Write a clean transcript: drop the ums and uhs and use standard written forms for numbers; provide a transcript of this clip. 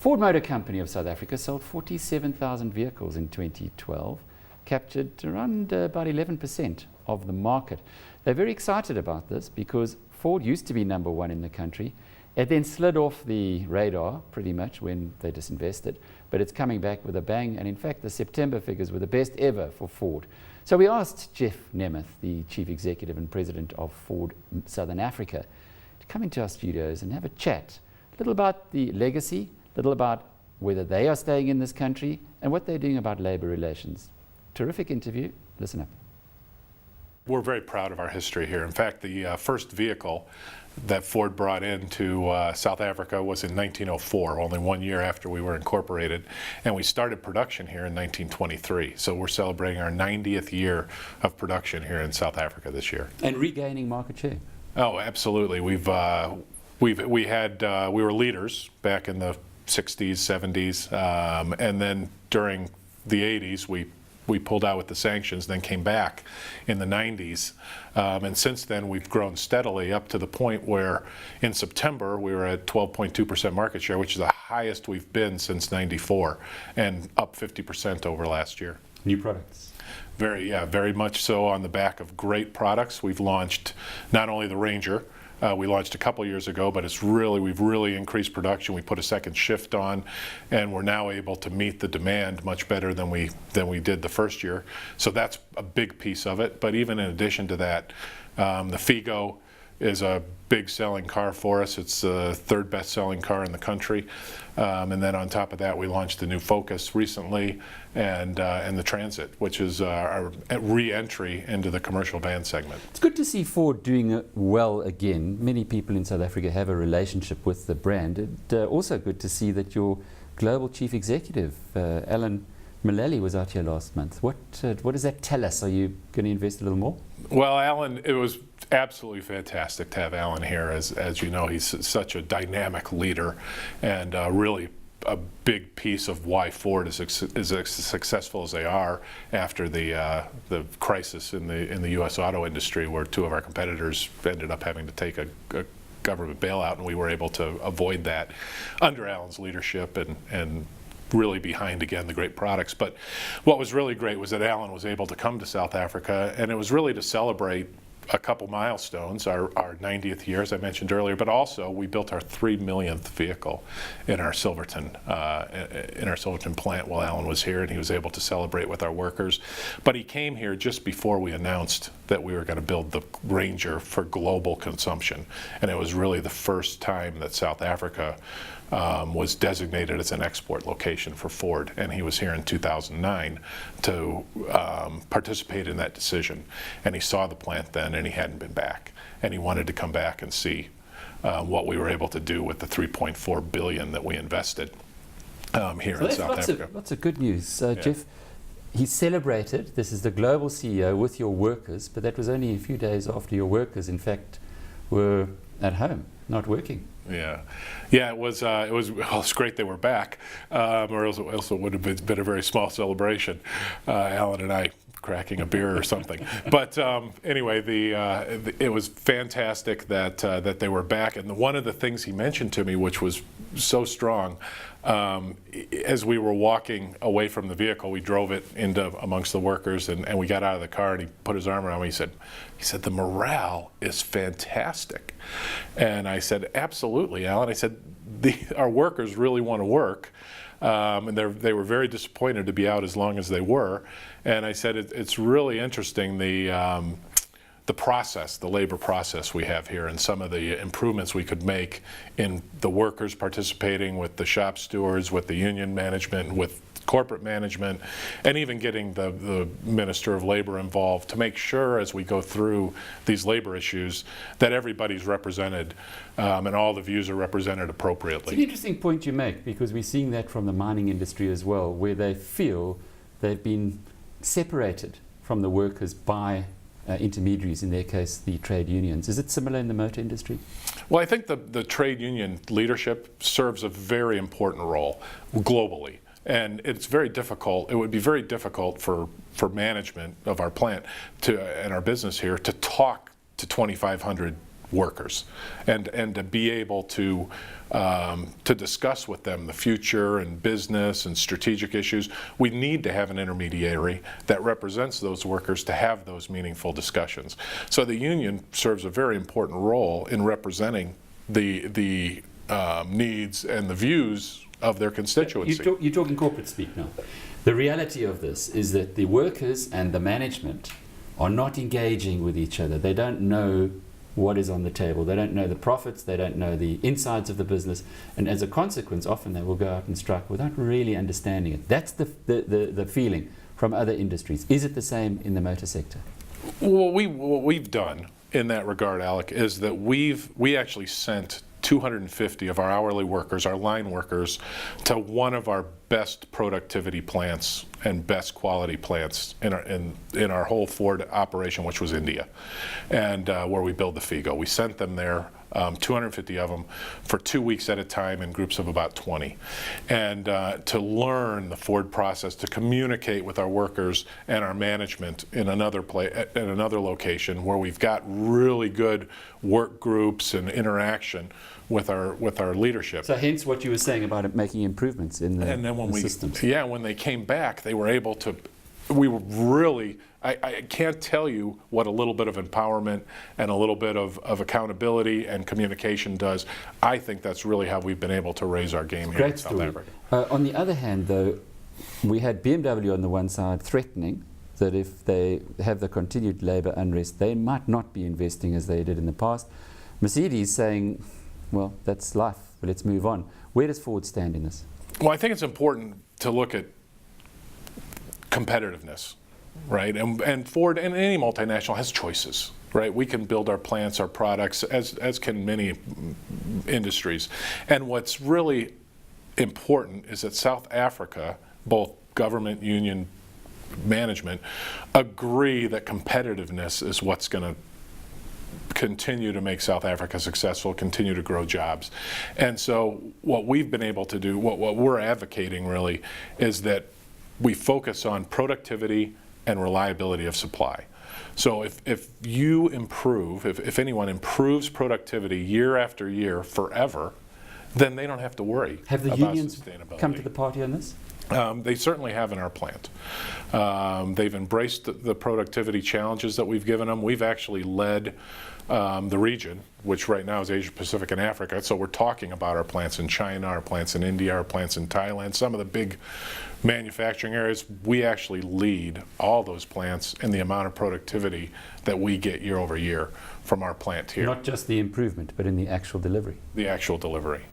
Ford Motor Company of South Africa sold 47,000 vehicles in 2012, captured around about 11% of the market. They're very excited about this because Ford used to be number one in the country. It then slid off the radar pretty much when they disinvested, but it's coming back with a bang. And in fact, the September figures were the best ever for Ford. So we asked Jeff Nemeth, the Chief Executive and President of Ford Southern Africa, to come into our studios and have a chat, a little about the legacy, a little about whether they are staying in this country and what they're doing about labor relations. Terrific interview. Listen up. We're very proud of our history here. In fact, the first vehicle that Ford brought into South Africa was in 1904, only 1 year after we were incorporated, and we started production here in 1923. So we're celebrating our 90th year of production here in South Africa this year. And regaining market share. Oh, absolutely. We were leaders back in the 60s, 70s, and then during the 80s we pulled out with the sanctions, then came back in the 90s. And since then, we've grown steadily up to the point where in September, we were at 12.2% market share, which is the highest we've been since 94, and up 50% over last year. New products. Very much so on the back of great products. We've launched not only the Ranger, we launched a couple years ago, but we've really increased production. We put a second shift on, and we're now able to meet the demand much better than we did the first year. So that's a big piece of it. But even in addition to that, the Figo is a big selling car for us. It's the third best selling car in the country. And then on top of that, we launched the new Focus recently, and the Transit, which is our re-entry into the commercial van segment. It's good to see Ford doing well again. Many people in South Africa have a relationship with the brand. It's also good to see that your global chief executive, Alan Mullally, was out here last month. What does that tell us? Are you going to invest a little more? Well, Alan, it was absolutely fantastic to have Alan here. As you know, he's such a dynamic leader, and really a big piece of why Ford is as successful as they are after the crisis in the U.S. auto industry, where two of our competitors ended up having to take a government bailout, and we were able to avoid that under Alan's leadership and really behind, again, the great products. But what was really great was that Alan was able to come to South Africa, and it was really to celebrate a couple milestones, our 90th year, as I mentioned earlier, but also we built our 3 millionth vehicle in our Silverton plant while Alan was here, and he was able to celebrate with our workers. But he came here just before we announced that we were going to build the Ranger for global consumption, and it was really the first time that South Africa was designated as an export location for Ford, and he was here in 2009 to participate in that decision. And he saw the plant then, and he hadn't been back, and he wanted to come back and see what we were able to do with the $3.4 billion that we invested here in South Africa. Lots of good news. Jeff, he celebrated, this is the global CEO, with your workers, but that was only a few days after your workers, in fact, were at home, not working. Yeah, it was great they were back, or else it would have been a very small celebration. Alan and I cracking a beer or something. But anyway, it was fantastic that they were back. And one of the things he mentioned to me, which was so strong, as we were walking away from the vehicle, we drove it into amongst the workers, and we got out of the car, and he put his arm around me. He said, the morale is fantastic. And I said, absolutely, Alan. I said, our workers really want to work. And they were very disappointed to be out as long as they were. And I said, it's really interesting, the process, the labor process we have here, and some of the improvements we could make in the workers participating with the shop stewards, with the union management, with corporate management, and even getting the Minister of Labor involved to make sure as we go through these labor issues that everybody's represented and all the views are represented appropriately. It's an interesting point you make, because we're seeing that from the mining industry as well, where they feel they've been separated from the workers by intermediaries, in their case the trade unions. Is it similar in the motor industry? Well, I think the trade union leadership serves a very important role globally. And it's very difficult. It would be very difficult for management of our plant and our business here to talk to 2,500 workers, and to be able to discuss with them the future and business and strategic issues. We need to have an intermediary that represents those workers to have those meaningful discussions. So the union serves a very important role in representing the needs and the views of their constituency. You're talking corporate speak now. The reality of this is that the workers and the management are not engaging with each other. They don't know what is on the table. They don't know the profits. They don't know the insides of the business. And as a consequence, often they will go out and strike without really understanding it. That's the feeling from other industries. Is it the same in the motor sector? Well, what we've done in that regard, Alec, is that we actually sent 250 of our hourly workers, our line workers, to one of our best productivity plants and best quality plants in our whole Ford operation, which was India, and where we build the Figo. We sent them there, 250 of them, for 2 weeks at a time in groups of about 20, and to learn the Ford process, to communicate with our workers and our management in another location where we've got really good work groups and interaction with our leadership. So hence what you were saying about it making improvements in the systems. Yeah, when they came back, they were able to, we were really, I can't tell you what a little bit of empowerment and a little bit of accountability and communication does. I think that's really how we've been able to raise our game here in South Africa. On the other hand, though, we had BMW on the one side threatening that if they have the continued labor unrest, they might not be investing as they did in the past. Mercedes saying, well, that's life, but let's move on. Where does Ford stand in this? Well, I think it's important to look at competitiveness, right? And Ford and any multinational has choices, right? We can build our plants, our products, as can many industries. And what's really important is that South Africa, both government, union, management, agree that competitiveness is what's going to continue to make South Africa successful, continue to grow jobs. And so what we've been able to do, what we're advocating really, is that we focus on productivity and reliability of supply. So if you improve, if anyone improves productivity year after year forever, then they don't have to worry Have the about unions sustainability. come to the party on this? They certainly have in our plant. They've embraced the productivity challenges that we've given them. We've actually led the region, which right now is Asia Pacific and Africa. So we're talking about our plants in China, our plants in India, our plants in Thailand, some of the big manufacturing areas. We actually lead all those plants in the amount of productivity that we get year over year from our plant here. Not just the improvement, but in the actual delivery. The actual delivery.